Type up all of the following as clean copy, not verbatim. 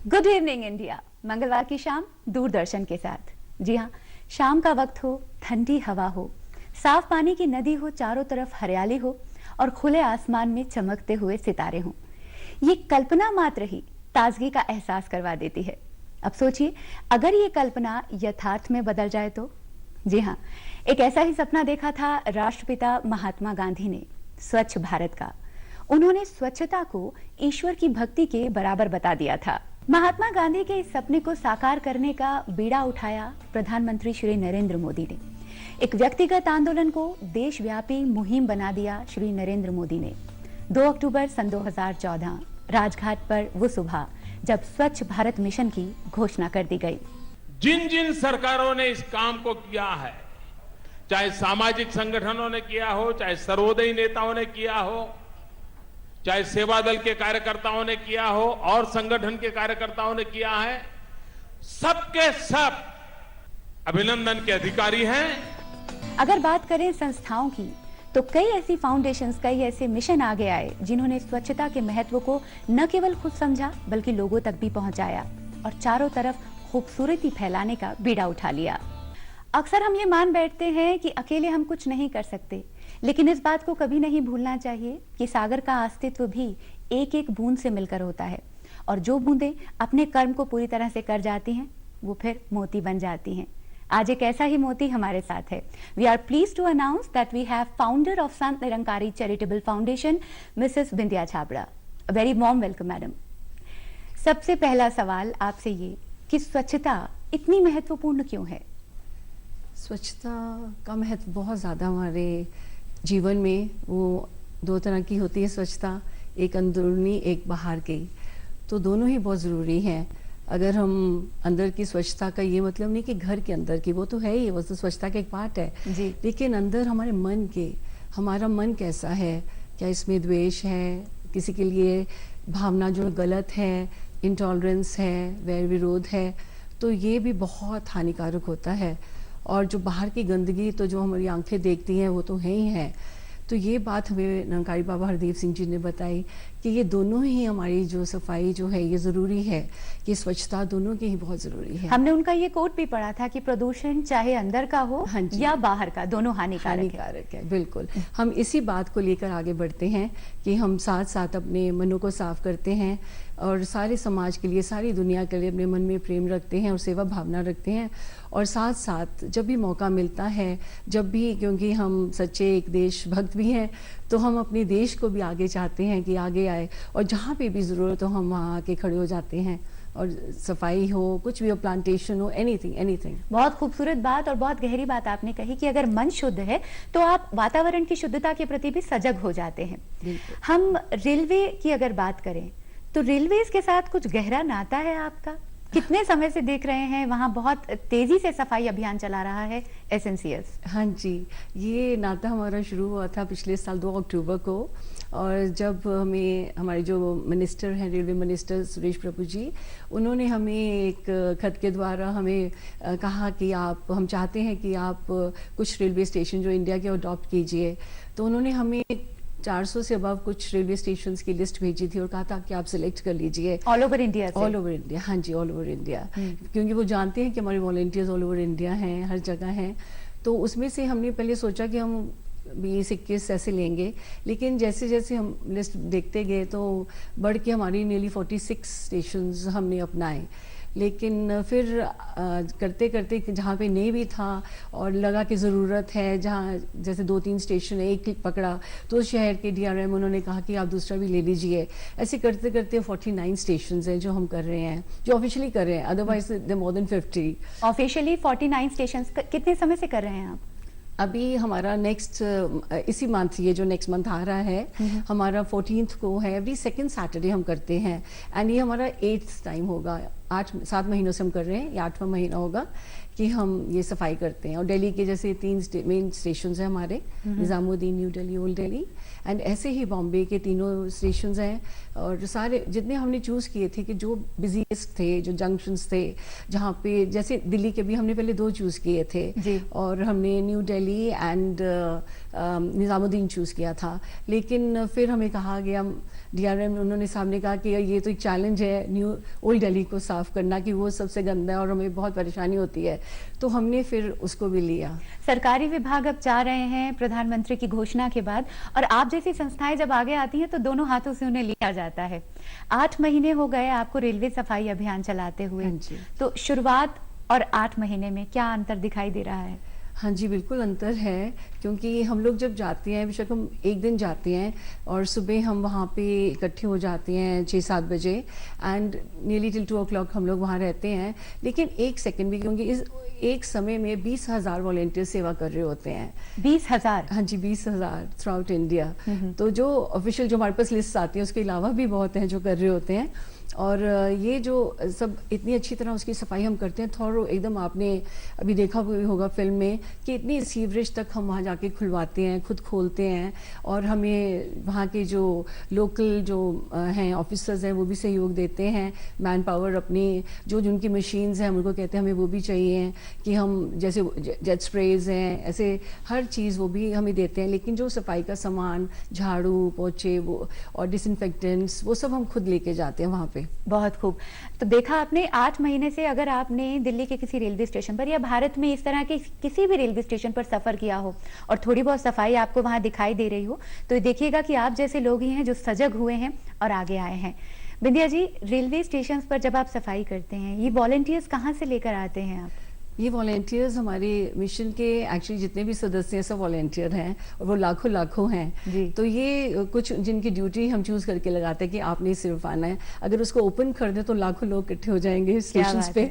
Good evening India. मंगलवार की शाम दूरदर्शन के साथ। जी हाँ, शाम का वक्त हो, ठंडी हवा हो, साफ पानी की नदी हो, चारों तरफ हरियाली हो और खुले आसमान में चमकते हुए सितारे हों, ये कल्पना मात्र ही ताजगी का एहसास करवा देती है। अब सोचिए, अगर ये कल्पना यथार्थ में बदल जाए तो। जी हाँ, एक ऐसा ही सपना देखा था राष्ट्रपिता महात्मा गांधी ने, स्वच्छ भारत का। उन्होंने स्वच्छता को ईश्वर की भक्ति के बराबर बता दिया था। महात्मा गांधी के इस सपने को साकार करने का बीड़ा उठाया प्रधानमंत्री श्री नरेंद्र मोदी ने। एक व्यक्तिगत आंदोलन को देशव्यापी मुहिम बना दिया श्री नरेंद्र मोदी ने। 2 अक्टूबर सन 2014 राजघाट पर वो सुबह जब स्वच्छ भारत मिशन की घोषणा कर दी गई। जिन जिन सरकारों ने इस काम को किया है, चाहे सामाजिक संगठनों ने किया हो, चाहे सर्वोदयी नेताओं ने किया हो, चाहे सेवा दल के कार्यकर्ताओं ने किया हो और संगठन के कार्यकर्ताओं ने किया है, सबके सब अभिनंदन के अधिकारी हैं। अगर बात करें संस्थाओं की, तो कई ऐसी फाउंडेशंस, कई ऐसे मिशन आगे आए जिन्होंने स्वच्छता के महत्व को न केवल खुद समझा बल्कि लोगों तक भी पहुंचाया और चारों तरफ खूबसूरती फैलाने का बीड़ा उठा लिया। अक्सर हम ये मान बैठते हैं कि अकेले हम कुछ नहीं कर सकते, लेकिन इस बात को कभी नहीं भूलना चाहिए कि सागर का अस्तित्व भी एक एक बूंद से मिलकर होता है और जो बूंदें अपने कर्म को पूरी तरह से कर जाती हैं वो फिर मोती बन जाती हैं। आज एक ऐसा ही मोती हमारे साथ है। We are pleased to announce that we have founder of Sant Nirankari Charitable Foundation, Mrs Bindiya Chhabra. Very warm welcome madam. सबसे पहला सवाल आपसे ये कि स्वच्छता इतनी महत्वपूर्ण क्यों है? स्वच्छता का महत्व बहुत ज़्यादा हमारे जीवन में। वो 2 तरह की होती है स्वच्छता, एक अंदरूनी एक बाहर की, तो दोनों ही बहुत ज़रूरी हैं। अगर हम अंदर की स्वच्छता का ये मतलब नहीं कि घर के अंदर की, वो तो है ही, वो तो स्वच्छता का एक पार्ट है जी। लेकिन अंदर हमारे मन के, हमारा मन कैसा है, क्या इसमें द्वेष है, किसी के लिए भावना जो गलत है, इंटॉलरेंस है, वैर विरोध है, तो ये भी बहुत हानिकारक होता है। और जो बाहर की गंदगी तो जो हमारी आंखें देखती हैं वो तो है ही है। तो ये बात हमें निरंकारी बाबा हरदेव सिंह जी ने बताई कि ये दोनों ही हमारी जो सफाई जो है ये ज़रूरी है, कि स्वच्छता दोनों की ही बहुत ज़रूरी है। हमने उनका ये कोट भी पढ़ा था कि प्रदूषण चाहे अंदर का हो या बाहर का, दोनों हानिकारक है। बिल्कुल, हम इसी बात को लेकर आगे बढ़ते हैं कि हम साथ साथ अपने मनों को साफ करते हैं और सारे समाज के लिए, सारी दुनिया के लिए अपने मन में प्रेम रखते हैं और सेवा भावना रखते हैं। और साथ साथ जब भी मौका मिलता है, जब भी, क्योंकि हम सच्चे एक देशभक्त भी हैं, तो हम अपने देश को भी आगे चाहते हैं कि आगे आए और जहाँ पे भी ज़रूरत हो हम वहाँ आके खड़े हो जाते हैं। और सफाई हो, कुछ भी हो, प्लांटेशन हो, एनीथिंग। बहुत खूबसूरत बात और बहुत गहरी बात आपने कही कि अगर मन शुद्ध है तो आप वातावरण की शुद्धता के प्रति भी सजग हो जाते हैं। हम रेलवे की अगर बात करें तो रेलवेज के साथ कुछ गहरा नाता है आपका। कितने समय से देख रहे हैं वहाँ बहुत तेजी से सफाई अभियान चला रहा है एसएनसीएस? हाँ जी, ये नाता हमारा शुरू हुआ था पिछले साल 2 अक्टूबर को। और जब हमें हमारे जो मिनिस्टर हैं, रेलवे मिनिस्टर सुरेश प्रभु जी, उन्होंने हमें एक खत के द्वारा हमें कहा कि हम चाहते हैं कि आप कुछ रेलवे स्टेशन जो इंडिया के अडॉप्ट कीजिए। तो उन्होंने हमें 400 से अबव कुछ रेलवे स्टेशन की लिस्ट भेजी थी और कहा था कि आप सिलेक्ट कर लीजिए। All over India? All over India, हाँ जी, ऑल ओवर इंडिया। क्योंकि वो जानते हैं कि हमारे वॉलंटियर्स ऑल ओवर इंडिया हैं, हर जगह हैं। तो उसमें से हमने पहले सोचा कि हम 20-21 ऐसे लेंगे, लेकिन जैसे जैसे हम लिस्ट देखते गए तो बढ़ के हमारी नियरली 46 स्टेशंस हमने अपनाए। लेकिन फिर करते करते जहाँ पे नहीं भी था और लगा कि ज़रूरत है, जहाँ जैसे 2-3 स्टेशन है, एक पकड़ा तो शहर के डीआरएम उन्होंने कहा कि आप दूसरा भी ले लीजिए। ऐसे करते करते 49 स्टेशन हैं जो हम कर रहे हैं, जो ऑफिशियली कर रहे हैं, otherwise they more than 50। Officially 49 station कितने समय से कर रहे हैं आप? अभी हमारा नेक्स्ट इसी मंथ, ये जो नेक्स्ट मंथ आ रहा है, हमारा 14th को है। एवरी सेकंड सैटरडे हम करते हैं एंड ये हमारा 8th टाइम होगा 7 महीनों से हम कर रहे हैं, ये 8वां महीना होगा कि हम ये सफाई करते हैं। और दिल्ली के जैसे 3 मेन स्टेशन हैं हमारे, Nizamuddin, new Delhi, old Delhi, and ऐसे ही बॉम्बे के 3 स्टेशन हैं। और सारे जितने हमने चूज़ किए थे कि जो बिजीएस्ट थे, जो जंक्शंस थे, जहाँ पे जैसे दिल्ली के भी हमने पहले 2 चूज़ किए थे जी। और हमने new Delhi and Nizamuddin choose किया था। लेकिन फिर हमें कहा गया, DRM उन्होंने सामने कहा कि ये तो एक चैलेंज है न्यू ओल्ड दिल्ली को साफ़ करना, कि वो सबसे गंदा है और हमें बहुत परेशानी होती है, तो हमने फिर उसको भी लिया। सरकारी विभाग अब चाह रहे हैं प्रधानमंत्री की घोषणा के बाद, और आप जैसी संस्थाएं जब आगे आती हैं तो दोनों हाथों से उन्हें लिया जाता है। 8 महीने हो गए आपको रेलवे सफाई अभियान चलाते हुए, हाँ जी। तो शुरुआत और 8 महीने में क्या अंतर दिखाई दे रहा है? हाँ जी, बिल्कुल अंतर है, क्योंकि हम लोग जब जाते हैं, बेशक हम एक दिन जाते हैं और सुबह हम वहाँ पे इकट्ठे हो जाते हैं 6-7 बजे, एंड नियरली टिल 2 o'clock हम लोग वहाँ रहते हैं। लेकिन एक सेकंड भी, क्योंकि इस एक समय में 20,000 वॉलेंटियर सेवा कर रहे होते हैं। 20,000? हाँ जी, 20,000 थ्रू आउट इंडिया। तो जो ऑफिशियल जो हमारे पास लिस्ट आती है उसके अलावा भी बहुत हैं जो कर रहे होते हैं। और ये जो सब इतनी अच्छी तरह उसकी सफाई हम करते हैं, थोड़ा एकदम, आपने अभी देखा भी होगा फिल्म में कि इतनी सीवरेज तक हम वहाँ जाके खुलवाते हैं, खुद खोलते हैं। और हमें वहाँ के जो लोकल जो हैं ऑफिसर्स हैं वो भी सहयोग देते हैं, मैन पावर अपनी, जो जिनकी मशीन्स हैं हम उनको कहते हैं हमें वो भी चाहिए, कि हम जैसे जेट स्प्रेज हैं, ऐसे हर चीज़ वो भी हमें देते हैं। लेकिन जो सफाई का सामान, झाड़ू, पोछे वो और डिसइंफेक्टेंट्स, वो सब हम खुद लेके जाते हैं वहाँ पे। बहुत खूब। तो देखा आपने, 8 महीने से अगर आपने दिल्ली के किसी रेलवे स्टेशन पर या भारत में इस तरह के किसी भी रेलवे स्टेशन पर सफर किया हो और थोड़ी बहुत सफाई आपको वहां दिखाई दे रही हो, तो देखिएगा कि आप जैसे लोग ही हैं जो सजग हुए हैं और आगे आए हैं। बिंदिया जी, रेलवे स्टेशन पर जब आप सफाई करते हैं, ये वॉलंटियर्स कहाँ से लेकर आते हैं आप? ये वॉलेंटियर्स हमारे मिशन के एक्चुअली जितने भी सदस्य हैं सब वॉलेंटियर हैं, और वो लाखों लाखों हैं जी। तो ये कुछ जिनकी ड्यूटी हम चूज करके लगाते हैं कि आपने सिर्फ आना है। अगर उसको ओपन कर दे तो लाखों लोग इकट्ठे हो जाएंगे स्टेशन पे,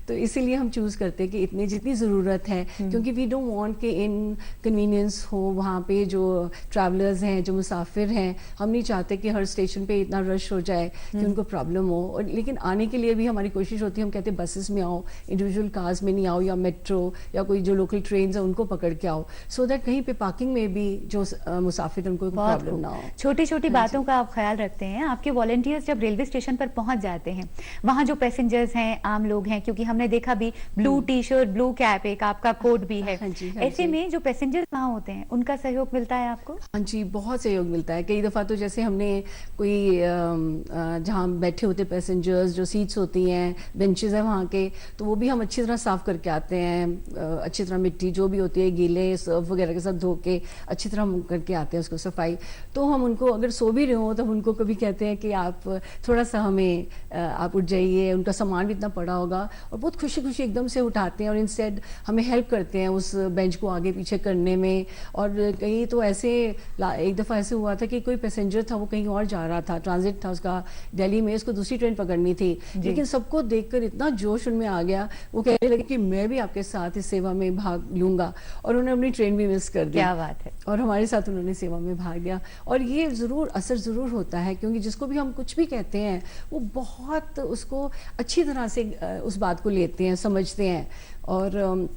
तो इसीलिए हम चूज करते हैं कि इतनी जितनी ज़रूरत है, क्योंकि वी डोंट वांट कि इनकन्वीनियंस हो वहाँ पे जो ट्रैवलर्स हैं, जो मुसाफिर हैं। हम नहीं चाहते कि हर स्टेशन पे इतना रश हो जाए कि उनको प्रॉब्लम हो। और लेकिन आने के लिए भी हमारी कोशिश होती है, हम कहते हैं बसेस में आओ, इंडिविजुअल कार्स में नहीं आओ, या मेट्रो या कोई जो लोकल ट्रेन है उनको पकड़ के आओ, सो दैट कहीं पे पार्किंग में भी जो मुसाफिर उनको प्रॉब्लम ना हो। छोटी छोटी बातों का आप ख्याल रखते हैं। आपके वॉलंटियर्स जब रेलवे स्टेशन पर पहुंच जाते हैं, वहां जो पैसेंजर्स हैं, आम लोग हैं, क्योंकि हमने देखा भी ब्लू टी-शर्ट, ब्लू कैप, एक आपका कोट भी है, ऐसे में जो पैसेंजर्स वहां होते हैं उनका सहयोग मिलता है आपको? हाँ जी, बहुत सहयोग मिलता है। कई दफ़ा तो जैसे हमने कोई जहाँ बैठे होते पैसेंजर्स, जो सीट्स होती हैं, बेंचेस हैं वहाँ के, तो वो भी हम अच्छी तरह साफ करके आते हैं। अच्छी तरह मिट्टी जो भी होती है, गीले सर्फ वगैरह के साथ धो के अच्छी तरह करके आते हैं उसको सफाई। तो हम उनको अगर सो भी रहे हो तो हम उनको कभी कहते हैं कि आप थोड़ा सा हमें आप उठ जाइए, उनका सामान भी इतना पड़ा होगा, और बहुत खुशी खुशी एकदम से उठाते हैं और इंस्टेड हमें हेल्प करते हैं उस बेंच को आगे पीछे करने में। और कहीं तो ऐसे एक दफ़ा ऐसे हुआ था कि कोई पैसेंजर था, वो कहीं और जा रहा था, ट्रांजिट था उसका दिल्ली में, उसको दूसरी ट्रेन पकड़नी थी, लेकिन सबको देखकर इतना जोश उनमें आ गया, वो कहने लगे कि मैं भी आपके साथ इस सेवा में भाग लूंगा, और उन्होंने अपनी ट्रेन भी मिस कर दी। क्या बात है। और हमारे साथ उन्होंने सेवा में भाग लिया। और ये जरूर असर जरूर होता है, क्योंकि जिसको भी हम कुछ भी कहते हैं वो बहुत उसको अच्छी तरह से उस बात को लेते हैं, समझते हैं और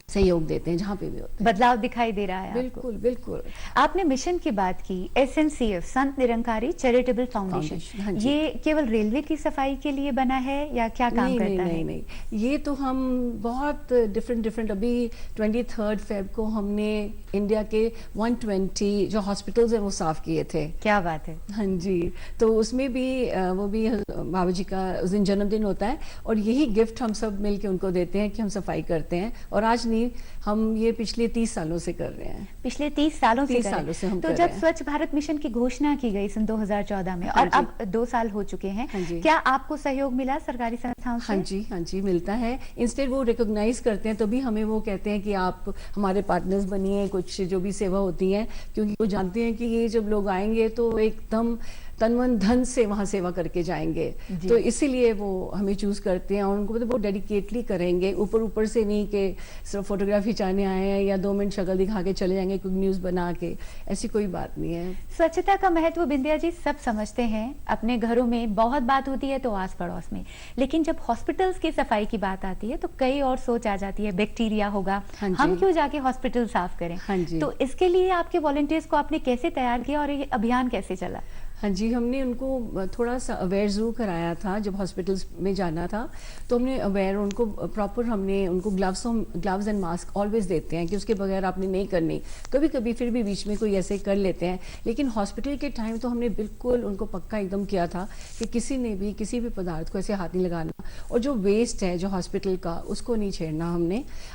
सहयोग देते हैं जहाँ पे भी होता है। बदलाव दिखाई दे रहा है बिल्कुल आपको? बिल्कुल। आपने मिशन की बात की, SNCF, संत निरंकारी चैरिटेबल फाउंडेशन, हाँ जी। ये केवल रेलवे की सफाई के लिए बना है या क्या काम करता है? नहीं, ये तो हम बहुत डिफरेंट अभी 23 फेब को हमने इंडिया के 120 जो हॉस्पिटल्स हैं वो साफ किए थे। क्या बात है। हाँ जी, तो उसमें भी वो भी बाबा जी का उस दिन जन्मदिन होता है, और यही गिफ्ट हम सब मिलके उनको देते हैं कि हम सफाई करते हैं। और आज नहीं, हम ये पिछले 30 सालों से कर रहे हैं। पिछले 30 सालों से 30 कर रहे सालों से हैं। हम तो कर जब रहे हैं। स्वच्छ भारत मिशन की घोषणा की गई सन 2014 में, हाँ और जी। अब 2 साल हो चुके हैं, हाँ जी। क्या आपको सहयोग मिला सरकारी संस्थाओं से? हाँ जी मिलता है। इंस्टेड वो रिकॉग्नाइज करते हैं, तो भी हमें वो कहते हैं कि आप हमारे पार्टनर्स बनिए, कुछ जो भी सेवा होती है, क्योंकि वो जानते हैं कि ये जब लोग आएंगे तो एकदम तन मन धन से वहाँ सेवा करके जाएंगे। तो इसीलिए वो हमें चूज करते हैं और उनको मतलब वो डेडिकेटली करेंगे, ऊपर ऊपर से नहीं कि सिर्फ फोटोग्राफ खिंचाने आए हैं या 2 मिनट शक्ल दिखा के चले जाएंगे कुछ न्यूज़ बना के, ऐसी कोई बात नहीं है। स्वच्छता का महत्व बिंदिया जी सब समझते हैं, अपने घरों में बहुत बात होती है तो आस पड़ोस में, लेकिन जब हॉस्पिटल्स की सफाई की बात आती है तो कई और सोच आ जाती है, बैक्टीरिया होगा, हाँ जी। हम क्यों जाके हॉस्पिटल साफ करें। हाँ जी। तो इसके लिए आपके वॉलंटियर्स को आपने कैसे तैयार किया और ये अभियान कैसे चला? हाँ जी, हमने उनको थोड़ा सा अवेयर ज़रूर कराया था जब हॉस्पिटल्स में जाना था, तो हमने अवेयर उनको प्रॉपर हमने उनको ग्लव्स एंड मास्क ऑलवेज देते हैं कि उसके बगैर आपने नहीं करनी। कभी कभी फिर भी बीच में कोई ऐसे कर लेते हैं, लेकिन हॉस्पिटल के टाइम तो हमने बिल्कुल उनको पक्का एकदम किया था कि किसी ने भी किसी भी पदार्थ को ऐसे हाथ नहीं लगाना, और जो वेस्ट है जो हॉस्पिटल का उसको नहीं छेड़ना।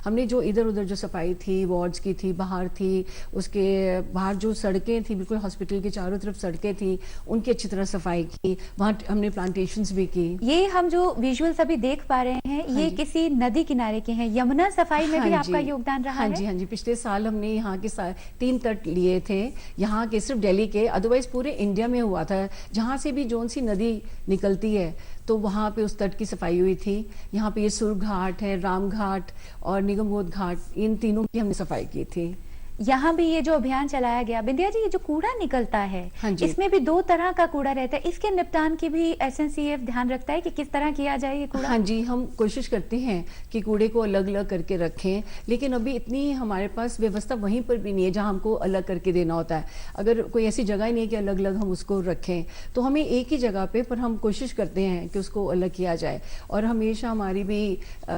हमने जो इधर उधर जो सफाई थी, वार्ड्स की थी, बाहर थी, उसके बाहर जो सड़कें थी, बिल्कुल हॉस्पिटल की चारों तरफ सड़कें थी, उनकी अच्छी तरह सफाई की, वहाँ हमने प्लांटेशंस भी की। ये हम जो विजुअल्स अभी देख पा रहे हैं ये किसी नदी किनारे के हैं, यमुना सफाई में भी आपका योगदान रहा है? हाँ जी, पिछले साल हमने यहाँ के 3 तट लिए थे, यहाँ के सिर्फ दिल्ली के, अदरवाइज पूरे इंडिया में हुआ था। जहाँ से भी जौन सी नदी निकलती है तो वहाँ पे उस तट की सफाई हुई थी। यहाँ पे ये सुर घाट है, राम घाट और निगमबोध घाट, इन तीनों की हमने सफाई की थी। यहाँ भी ये जो अभियान चलाया गया, बिंदिया जी ये जो कूड़ा निकलता है, हाँ जी। इसमें भी 2 तरह का कूड़ा रहता है, इसके निपटान की भी एसएनसीएफ ध्यान रखता है कि किस तरह किया जाए ये कूड़ा? हाँ जी, हम कोशिश करते हैं कि कूड़े को अलग अलग करके रखें, लेकिन अभी इतनी हमारे पास व्यवस्था वहीं पर भी नहीं है जहाँ हमको अलग करके देना होता है। अगर कोई ऐसी जगह ही नहीं है कि अलग अलग हम उसको रखें, तो हमें एक ही जगह पे, पर हम कोशिश करते हैं कि उसको अलग किया जाए। और हमेशा हमारी भी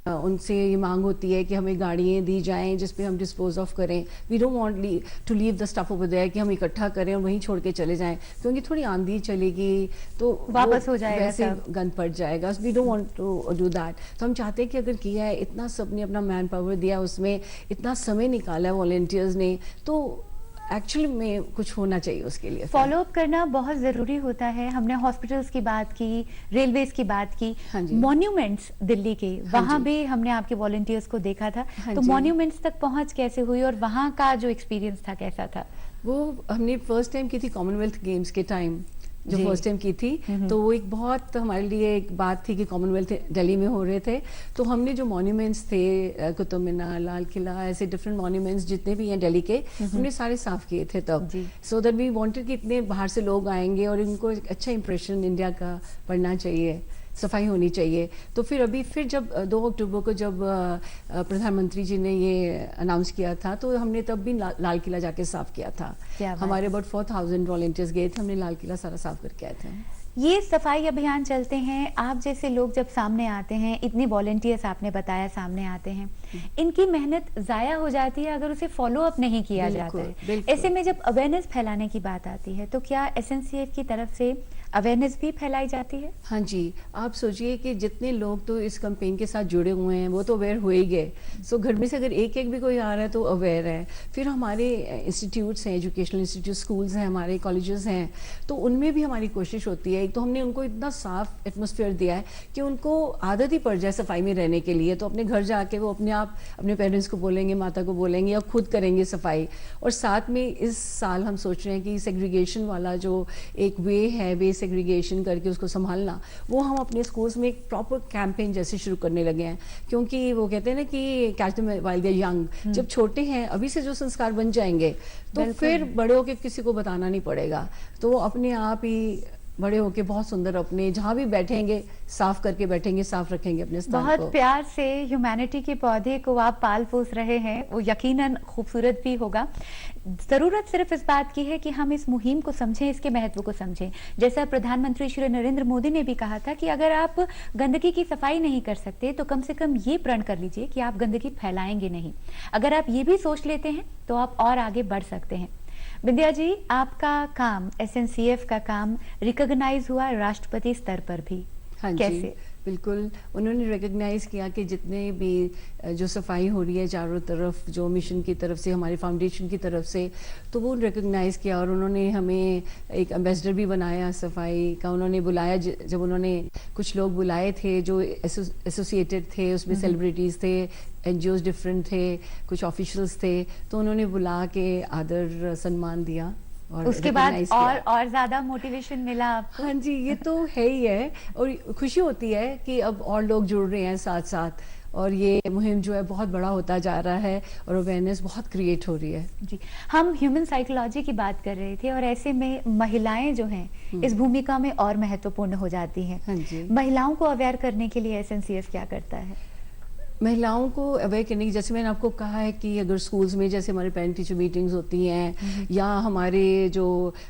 उनसे ये मांग होती है कि हमें गाड़ियाँ दी जाएँ जिसपे हम डिस्पोज ऑफ करें। We don't want to leave the stuff over there कि हम इकट्ठा करें और वहीं छोड़ के चले जाएं, क्योंकि थोड़ी आंधी चलेगी तो वापस हो जाएगा, वैसे गंद पड़ जाएगा। We don't want to do that. तो हम चाहते हैं कि अगर किया है, इतना सबने अपना मैन पावर दिया, उसमें इतना समय निकाला है वॉलंटियर्स ने, तो एक्चुअली में कुछ होना चाहिए उसके लिए। फॉलो अप करना बहुत जरूरी होता है। हमने हॉस्पिटल्स की बात की, रेलवेज की बात की, हाँ जी। मॉन्यूमेंट्स दिल्ली के, हाँ वहां जी। भी हमने आपके वॉलंटियर्स को देखा था। हाँ तो जी। मॉन्यूमेंट्स तक पहुंच कैसे हुई और वहां का जो एक्सपीरियंस था कैसा था? वो हमने फर्स्ट टाइम की थी कॉमनवेल्थ गेम्स के टाइम, जो जी। फर्स्ट टाइम की थी, तो वो एक बहुत हमारे लिए एक बात थी कि कॉमनवेल्थ दिल्ली में हो रहे थे। तो हमने जो मॉन्यूमेंट्स थे, कुतुब मीनार, लाल किला, ऐसे डिफरेंट मॉन्यूमेंट्स जितने भी हैं दिल्ली के, हमने सारे साफ किए थे तब। सो दैट वी वांटेड कि इतने बाहर से लोग आएंगे और इनको एक अच्छा इंप्रेशन इंडिया का पड़ना चाहिए, सफाई होनी चाहिए। तो फिर जब 2 अक्टूबर को जब प्रधानमंत्री जी ने ये अनाउंस किया था, तो हमने तब भी लाल किला जाके साफ किया था। हमारे अबाउट 4000 वॉलंटियर्स गए थे, हमने लाल किला सारा साफ करके आए थे। ये सफाई अभियान चलते हैं, आप जैसे लोग जब सामने आते हैं, इतने वॉलंटियर्स आपने बताया सामने आते हैं, इनकी मेहनत जाया हो जाती है अगर उसे फॉलो अप नहीं किया जाता है। ऐसे में जब अवेयरनेस फैलाने की बात आती है तो क्या एसएनसीएफ की तरफ से अवेयरनेस भी फैलाई जाती है? हाँ जी, आप सोचिए कि जितने लोग तो इस कैंपेन के साथ जुड़े हुए हैं वो तो अवेयर हो ही गए। सो घर में से अगर एक एक भी कोई आ रहा है तो अवेयर है। फिर हमारे इंस्टीट्यूट्स हैं, एजुकेशनल इंस्टीट्यूट, स्कूल्स हैं, हमारे कॉलेजेस हैं, तो उनमें भी हमारी कोशिश होती है। तो हमने उनको इतना साफ एटमॉस्फेयर दिया है कि उनको आदत ही पड़ जाए सफाई में रहने के लिए। तो अपने घर जाके वो अपने आप अपने पेरेंट्स को बोलेंगे, माता को बोलेंगे या खुद करेंगे सफाई। और साथ में इस साल हम सोच रहे हैं कि सेग्रीगेशन वाला जो एक वे है, वे सेग्रीगेशन करके उसको संभालना, वो हम अपने स्कूल्स में एक प्रॉपर कैंपेन जैसे शुरू करने लगे हैं। क्योंकि वो कहते हैं ना कि catch them while they are young, जब छोटे हैं अभी से जो संस्कार बन जाएंगे तो फिर बड़े होके किसी को बताना नहीं पड़ेगा। तो वो अपने आप ही बड़े होके बहुत सुंदर अपने जहाँ भी बैठेंगे साफ करके बैठेंगे, साफ रखेंगे अपने स्थान को। बहुत प्यार से ह्यूमैनिटी के पौधे को आप पाल पोस रहे हैं, वो यकीनन खूबसूरत भी होगा। जरूरत सिर्फ इस बात की है कि हम इस मुहिम को समझें, इसके महत्व को समझें। जैसा प्रधानमंत्री श्री नरेंद्र मोदी ने भी कहा था कि अगर आप गंदगी की सफाई नहीं कर सकते तो कम से कम ये प्रण कर लीजिए कि आप गंदगी फैलाएंगे नहीं। अगर आप ये भी सोच लेते हैं तो आप और आगे बढ़ सकते हैं। बिंदिया जी, आपका काम, एसएनसीएफ का काम रिकॉग्नाइज हुआ राष्ट्रपति स्तर पर भी। हाँ कैसे? जी, बिल्कुल। उन्होंने रिकॉग्नाइज किया कि जितने भी जो सफाई हो रही है चारों तरफ, जो मिशन की तरफ से, हमारे फाउंडेशन की तरफ से, तो वो रिकॉग्नाइज किया और उन्होंने हमें एक एम्बेसडर भी बनाया सफाई का। उन्होंने बुलाया, जब उन्होंने कुछ लोग बुलाए थे जो एसोसिएटेड थे, उसमें सेलिब्रिटीज़ थे, एनजीओज डिफरेंट थे, कुछ ऑफिशियल्स थे, तो उन्होंने बुला के आदर सम्मान दिया। और उसके बाद recognize किया। और ज्यादा मोटिवेशन मिला आपको? हाँ जी, ये तो है ही है, और खुशी होती है कि अब और लोग जुड़ रहे हैं साथ साथ, और ये मुहिम जो है बहुत बड़ा होता जा रहा है और अवेयरनेस बहुत क्रिएट हो रही है। जी, हम ह्यूमन साइकोलॉजी की बात कर रहे थे और ऐसे में महिलाएं जो हैं इस भूमिका में और महत्वपूर्ण हो जाती हैं। हाँ जी। महिलाओं को अवेयर करने के लिए एसएनसीएस क्या करता है? महिलाओं को अवेयर करने की, जैसे मैंने आपको कहा है कि अगर स्कूल्स में जैसे हमारे पेरेंट टीचर मीटिंग्स होती हैं, या हमारे जो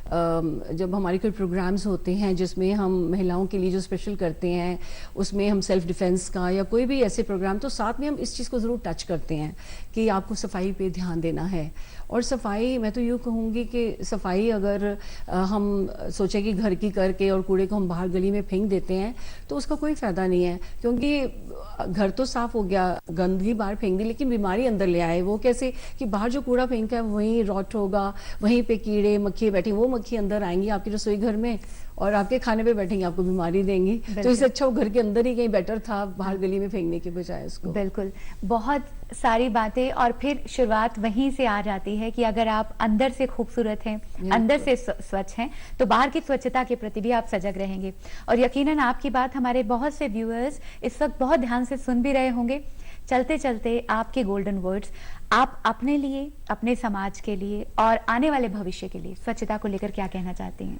जब हमारे कोई प्रोग्राम्स होते हैं जिसमें हम महिलाओं के लिए जो स्पेशल करते हैं, उसमें हम सेल्फ डिफेंस का या कोई भी ऐसे प्रोग्राम, तो साथ में हम इस चीज़ को ज़रूर टच करते हैं कि आपको सफाई पे ध्यान देना है। और सफाई, मैं तो यूँ कहूँगी कि सफाई अगर हम सोचें कि घर की करके और कूड़े को हम बाहर गली में फेंक देते हैं तो उसका कोई फ़ायदा नहीं है, क्योंकि घर तो साफ हो गया, गंदगी बाहर फेंक दी, लेकिन बीमारी अंदर ले आए। वो कैसे कि बाहर जो कूड़ा फेंका है वहीं रॉट होगा, वहीं पे कीड़े मक्खी बैठी, वो मक्खी अंदर आएंगी आपकी रसोई घर में और आपके खाने पे बैठेंगी, आपको बीमारी देंगी। तो इससे अच्छा वो घर के अंदर ही कहीं बेटर था, बाहर गली में फेंकने के बजाय उसको। बिल्कुल, बहुत सारी बातें, और फिर शुरुआत वहीं से आ जाती है कि अगर आप अंदर से खूबसूरत हैं, अंदर से स्वच्छ हैं, तो बाहर की स्वच्छता के प्रति भी आप सजग रहेंगे। और यकीनन आपकी बात हमारे बहुत से व्यूअर्स इस वक्त बहुत ध्यान से सुन भी रहे होंगे। चलते चलते आपके गोल्डन वर्ड्स, आप अपने लिए, अपने समाज के लिए और आने वाले भविष्य के लिए स्वच्छता को लेकर क्या कहना चाहती हैं?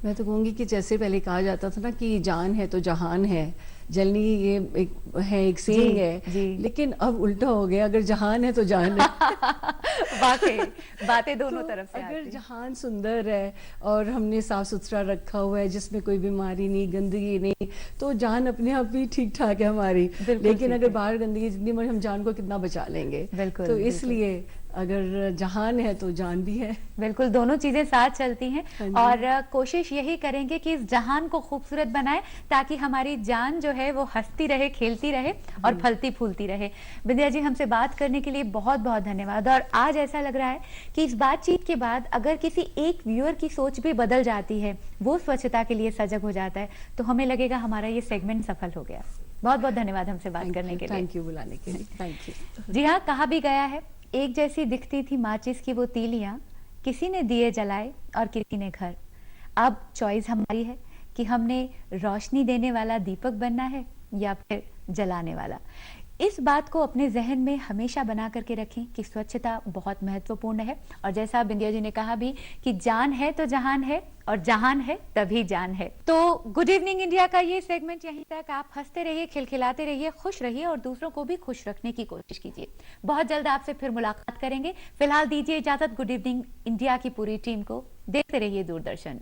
मैं तो कहूँगी कि जैसे पहले कहा जाता था ना कि जान है तो जहान है, जल्दी ये एक सेइंग है, लेकिन अब उल्टा हो गया, अगर जहान है तो जान है। वाकई बातें दोनों तरफ से अगर आती हैं। जहान सुंदर है और हमने साफ सुथरा रखा हुआ है, जिसमें कोई बीमारी नहीं, गंदगी नहीं, तो जान अपने आप भी ठीक ठाक है हमारी। लेकिन अगर बाहर गंदगी जितनी मर्जी, हम जान को कितना बचा लेंगे। बिल्कुल, तो बिल्कुल। इसलिए अगर जहान है तो जान भी है। बिल्कुल, दोनों चीजें साथ चलती हैं हाँ जी। और कोशिश यही करेंगे कि इस जहान को खूबसूरत बनाए ताकि हमारी जान जो है वो हंसती रहे, खेलती रहे और फलती फूलती रहे। विद्या जी, हमसे बात करने के लिए बहुत बहुत धन्यवाद। और आज ऐसा लग रहा है कि इस बातचीत के बाद अगर किसी एक व्यूअर की सोच भी बदल जाती है, वो स्वच्छता के लिए सजग हो जाता है, तो हमें लगेगा हमारा ये सेगमेंट सफल हो गया। बहुत बहुत धन्यवाद हमसे बात करने के लिए। थैंक यू बुलाने के लिए। Thank you. जी हाँ, कहा भी गया है, एक जैसी दिखती थी माचिस की वो तीलियां, किसी ने दिए जलाए और किसी ने घर। अब चॉइस हमारी है कि हमने रोशनी देने वाला दीपक बनना है या फिर जलाने वाला। इस बात को अपने जहन में हमेशा बना करके रखें कि स्वच्छता बहुत महत्वपूर्ण है। और जैसा बिंदिया जी ने कहा भी कि जान है तो जहान है, और जहान है तभी जान है। तो गुड इवनिंग इंडिया का ये सेगमेंट यहीं तक। आप हंसते रहिए, खिलखिलाते रहिए, खुश रहिए और दूसरों को भी खुश रखने की कोशिश कीजिए। बहुत जल्द आपसे फिर मुलाकात करेंगे। फिलहाल दीजिए इजाजत गुड इवनिंग इंडिया की पूरी टीम को। देखते रहिए दूरदर्शन।